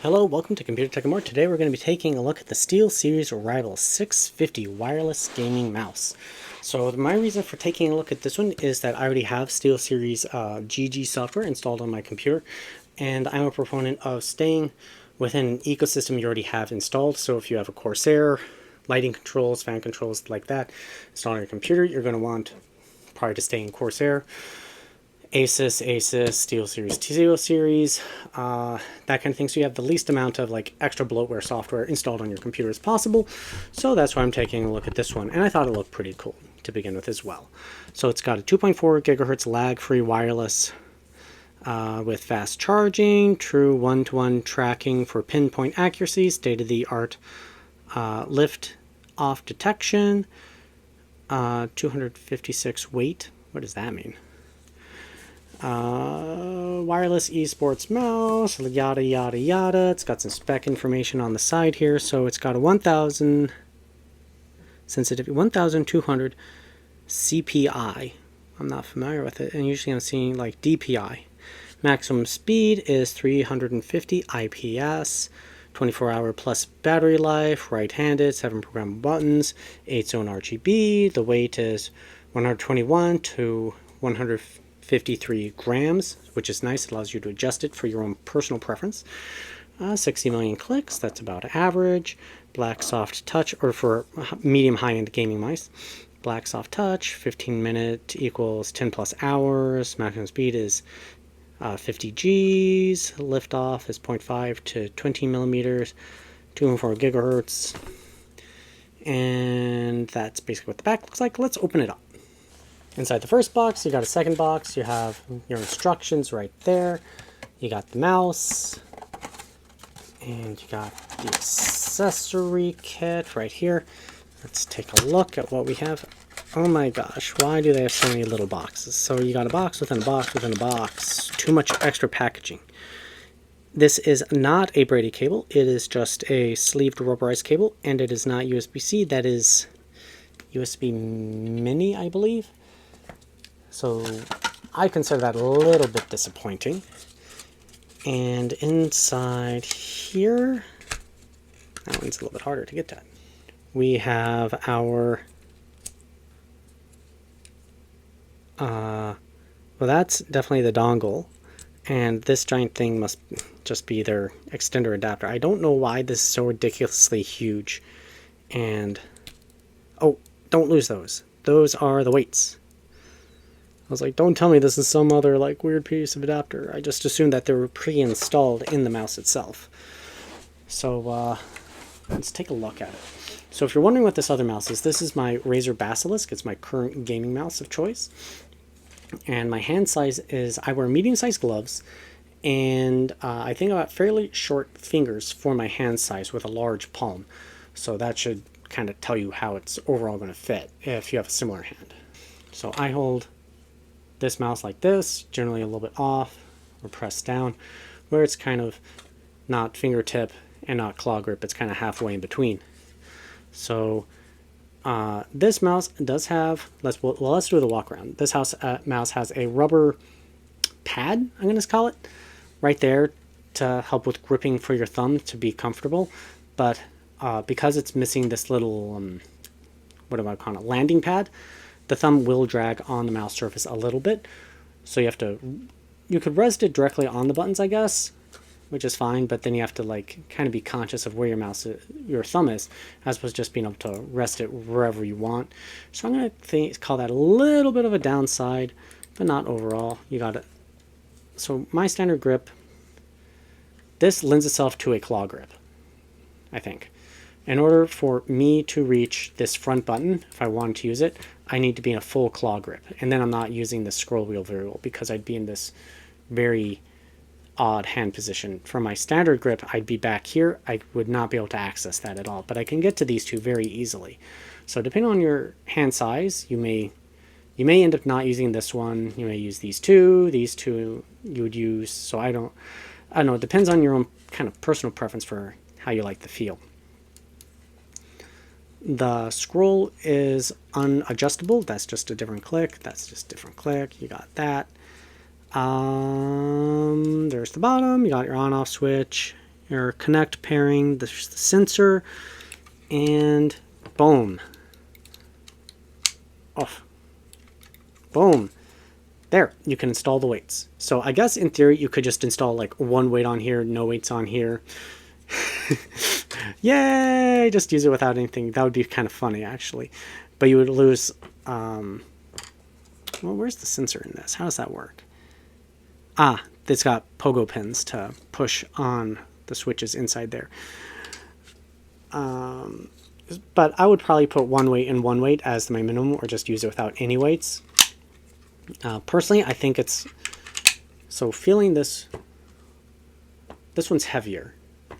Hello, welcome to Computer Tech and More. Today we're going to be taking a look at the SteelSeries Rival 650 wireless gaming mouse. So my reason for taking a look at this one is that I already have SteelSeries GG software installed on my computer, and I'm a proponent of staying within an ecosystem you already have installed. So if you have a Corsair, lighting controls, fan controls like that installed on your computer, you're going to want probably to stay in Corsair. Asus, SteelSeries, SteelSeries, that kind of thing. So you have the least amount of like extra bloatware software installed on your computer as possible. So that's why I'm taking a look at this one, and I thought it looked pretty cool to begin with as well. So it's got a 2.4 gigahertz lag-free wireless with fast charging, true one-to-one tracking for pinpoint accuracy, state-of-the-art lift-off detection, 256 weight. What does that mean? Wireless esports mouse, yada yada yada. It's got some spec information on the side here. So it's got a 1000 sensitivity, 1200 CPI. I'm not familiar with it, and usually I'm seeing like DPI. Maximum speed is 350 IPS, 24-hour plus battery life, right-handed, 7 programmable buttons, 8-zone RGB. The weight is 121 to 153 grams, which is nice. It allows you to adjust it for your own personal preference. 60 million clicks, that's about average. Black soft touch, or for medium high-end gaming mice. Black soft touch, 15 minute equals 10 plus hours. Maximum speed is 50 Gs. Liftoff is 0.5 to 20 millimeters, 2.4 gigahertz. And that's basically what the back looks like. Let's open it up. Inside the first box, you got a second box. You have your instructions right there. You got the mouse. And you got the accessory kit right here. Let's take a look at what we have. Oh my gosh, why do they have so many little boxes? So you got a box within a box within a box. Too much extra packaging. This is not a braided cable. It is just a sleeved rubberized cable, and it is not USB-C. That is USB Mini, I believe. So I consider that a little bit disappointing. And inside here, that one's a little bit harder to get at. We have our, well, that's definitely the dongle. And this giant thing must just be their extender adapter. I don't know why this is so ridiculously huge. And, oh, don't lose those. Those are the weights. I was like, don't tell me this is some other like weird piece of adapter. I just assumed that they were pre-installed in the mouse itself. So let's take a look at it. So if you're wondering what this other mouse is, this is my Razer Basilisk. It's my current gaming mouse of choice. And my hand size is, I wear medium-sized gloves, and I think I got fairly short fingers for my hand size with a large palm. So that should kind of tell you how it's overall going to fit if you have a similar hand. So I hold this mouse like this, generally a little bit off or pressed down, where it's kind of not fingertip and not claw grip. It's kind of halfway in between. So this mouse does have, let's do the walk around. This mouse has a rubber pad, I'm going to call it, right there to help with gripping for your thumb to be comfortable. But because it's missing this little, what do I call it, landing pad, the thumb will drag on the mouse surface a little bit. So you could rest it directly on the buttons, I guess, which is fine, but then you have to like kind of be conscious of where your thumb is, as opposed to just being able to rest it wherever you want. So I'm going to call that a little bit of a downside, but not overall. You got it. So my standard grip, this lends itself to a claw grip, I think. In order for me to reach this front button, if I wanted to use it, I need to be in a full claw grip. And then I'm not using the scroll wheel very well, because I'd be in this very odd hand position. For my standard grip, I'd be back here. I would not be able to access that at all, but I can get to these two very easily. So depending on your hand size, you may end up not using this one. You may use these two you would use. So I don't know. It depends on your own kind of personal preference for how you like the feel. The scroll is unadjustable. That's just a different click. That's just a different click. You got that. There's the bottom. You got your on-off switch. your connect pairing, the sensor, and boom. Off. Boom. There, you can install the weights. So I guess in theory you could just install like one weight on here, no weights on here. Yay! Just use it without anything. That would be kind of funny actually. But you would lose, well, where's the sensor in this? How does that work? Ah, it's got pogo pins to push on the switches inside there. But I would probably put one weight and one weight as my minimum, or just use it without any weights. Personally, I think it's, so feeling this one's heavier,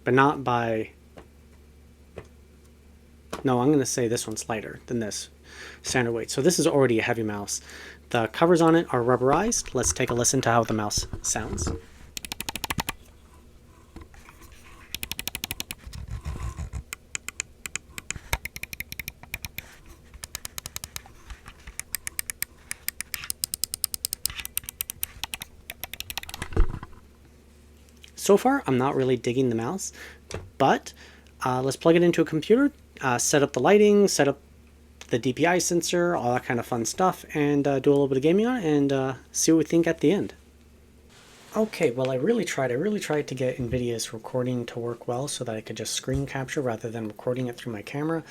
but not by, no, I'm going to say this one's lighter than this standard weight. So this is already a heavy mouse. The covers on it are rubberized. Let's take a listen to how the mouse sounds. So far, I'm not really digging the mouse, but let's plug it into a computer, set up the lighting, set up the DPI sensor, all that kind of fun stuff, and do a little bit of gaming on it, and see what we think at the end. Okay, well, I really tried to get NVIDIA's recording to work well so that I could just screen capture rather than recording it through my camera,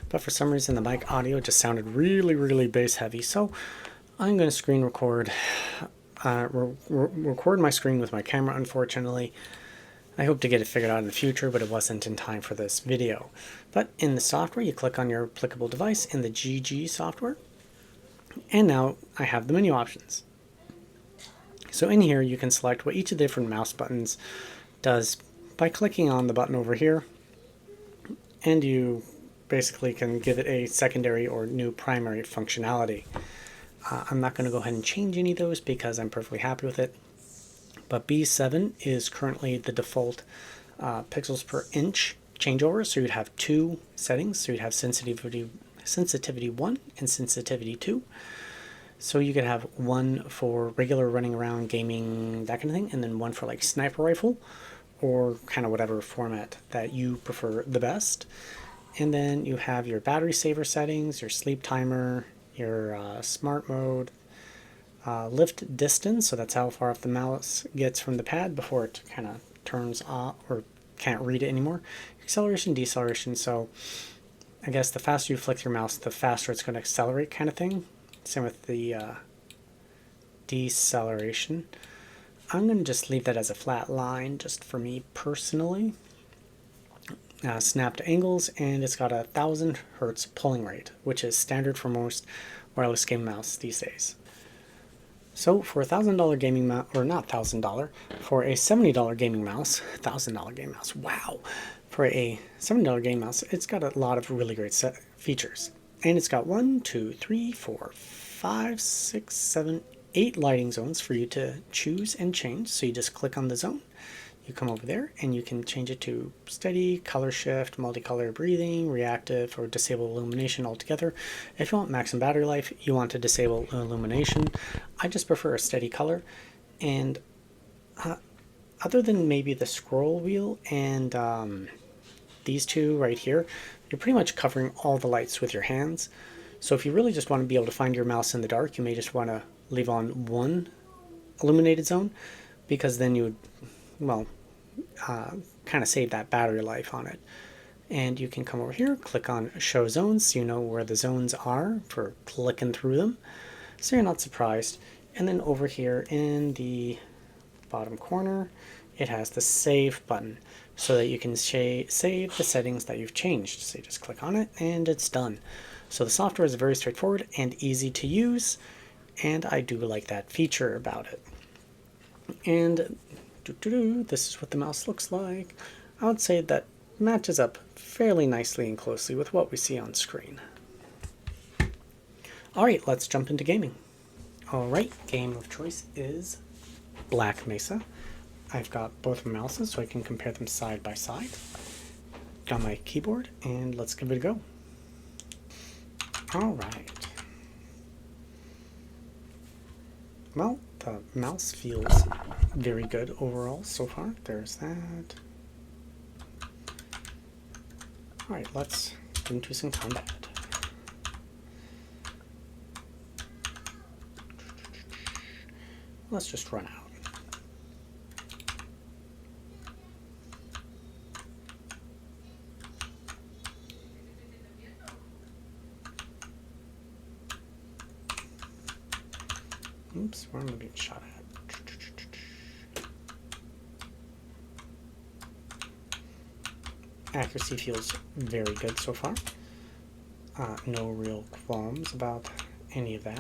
but for some reason the mic audio just sounded really bass heavy, so I'm going to screen record. Record my screen with my camera, unfortunately. I hope to get it figured out in the future, but it wasn't in time for this video. But in the software, you click on your applicable device in the GG software, and now I have the menu options. So in here, you can select what each of the different mouse buttons does by clicking on the button over here, and you basically can give it a secondary or new primary functionality. I'm not going to go ahead and change any of those because I'm perfectly happy with it. But B7 is currently the default pixels per inch changeover. So you'd have two settings. So you'd have sensitivity 1 and sensitivity 2. So you could have one for regular running around, gaming, that kind of thing, and then one for like sniper rifle or kind of whatever format that you prefer the best. And then you have your battery saver settings, your sleep timer, your smart mode, lift distance, so that's how far off the mouse gets from the pad before it kind of turns off or can't read it anymore. Acceleration, deceleration, so I guess the faster you flick your mouse, the faster it's going to accelerate kind of thing. Same with the deceleration. I'm going to just leave that as a flat line just for me personally. Snapped angles, and it's got a 1000 hertz pulling rate, which is standard for most wireless game mouse these days. So for a $1,000 gaming mouse, or not $1,000, for a $70 gaming mouse, $1,000 gaming mouse, wow! For a $70 gaming mouse, it's got a lot of really great features. And it's got 1, 2, 3, 4, 5, 6, 7, 8 lighting zones for you to choose and change. So you just click on the zone. You come over there and you can change it to steady, color shift, multicolor breathing, reactive, or disable illumination altogether. If you want maximum battery life, you want to disable illumination. I just prefer a steady color. And other than maybe the scroll wheel and these two right here, you're pretty much covering all the lights with your hands. So if you really just want to be able to find your mouse in the dark, you may just want to leave on one illuminated zone, because then you would, well, kind of save that battery life on it. And you can come over here, click on show zones, so you know where the zones are for clicking through them, so you're not surprised. And then over here in the bottom corner, it has the save button, so that you can save the settings that you've changed. So you just click on it and it's done. So the software is very straightforward and easy to use, and I do like that feature about it. And this is what the mouse looks like. I would say that matches up fairly nicely and closely with what we see on screen. Alright, let's jump into gaming. Alright, game of choice is Black Mesa. I've got both mouses so I can compare them side by side. Got my keyboard, and let's give it a go. Alright. Well, the mouse feels very good overall so far. There's that. Alright, let's get into some combat. Let's just run out. Oops, where am I being shot at? Accuracy feels very good so far. No real qualms about any of that.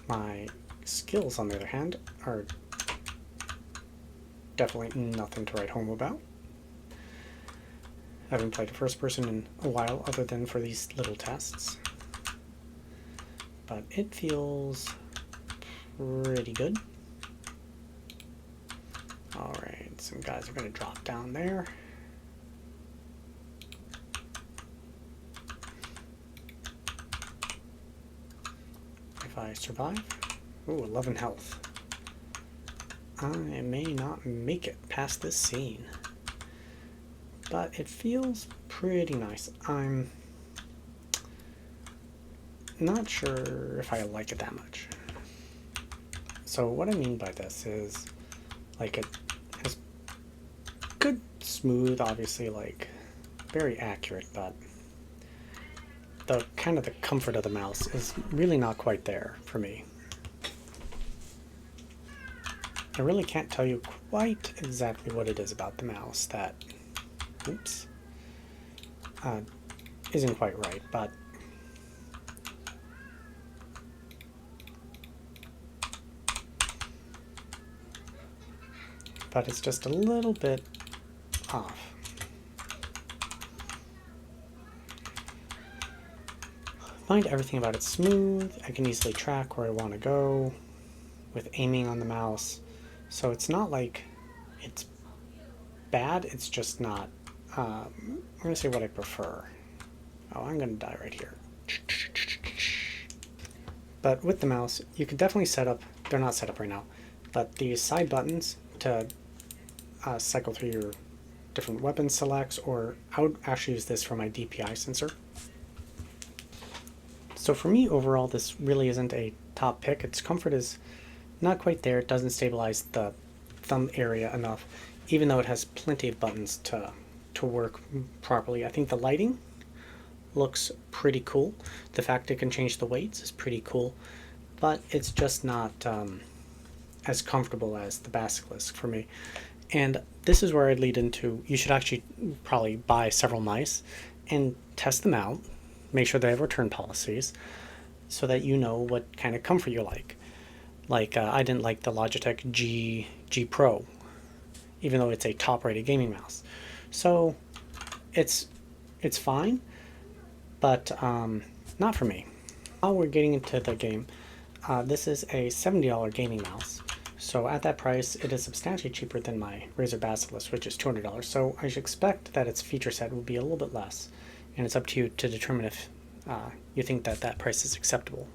My skills, on the other hand, are definitely nothing to write home about. I haven't played a first person in a while other than for these little tests. But it feels pretty good. Alright, some guys are going to drop down there. If I survive, ooh, 11 health. I may not make it past this scene, but it feels pretty nice. I'm not sure if I like it that much. So what I mean by this is, like, it has good, smooth, obviously, like, very accurate, but the kind of the comfort of the mouse is really not quite there for me. I really can't tell you quite exactly what it is about the mouse that, oops, isn't quite right, but it's just a little bit off. I find everything about it smooth. I can easily track where I want to go with aiming on the mouse. So it's not like it's bad, it's just not, I'm going to say what I prefer. Oh, I'm going to die right here. But with the mouse, you can definitely set up, they're not set up right now, but these side buttons to cycle through your different weapon selects, or I would actually use this for my DPI sensor. So for me, overall, this really isn't a top pick. Its comfort is not quite there. It doesn't stabilize the thumb area enough, even though it has plenty of buttons to work properly. I think the lighting looks pretty cool. The fact it can change the weights is pretty cool, but it's just not as comfortable as the Basilisk for me. And this is where I'd lead into, you should actually probably buy several mice and test them out, make sure they have return policies, so that you know what kind of comfort you like. Like, I didn't like the Logitech G Pro, even though it's a top-rated gaming mouse. So it's fine, but not for me. While we're getting into the game, this is a $70 gaming mouse. So at that price, it is substantially cheaper than my Razer Basilisk, which is $200. So I should expect that its feature set will be a little bit less, and it's up to you to determine if you think that that price is acceptable.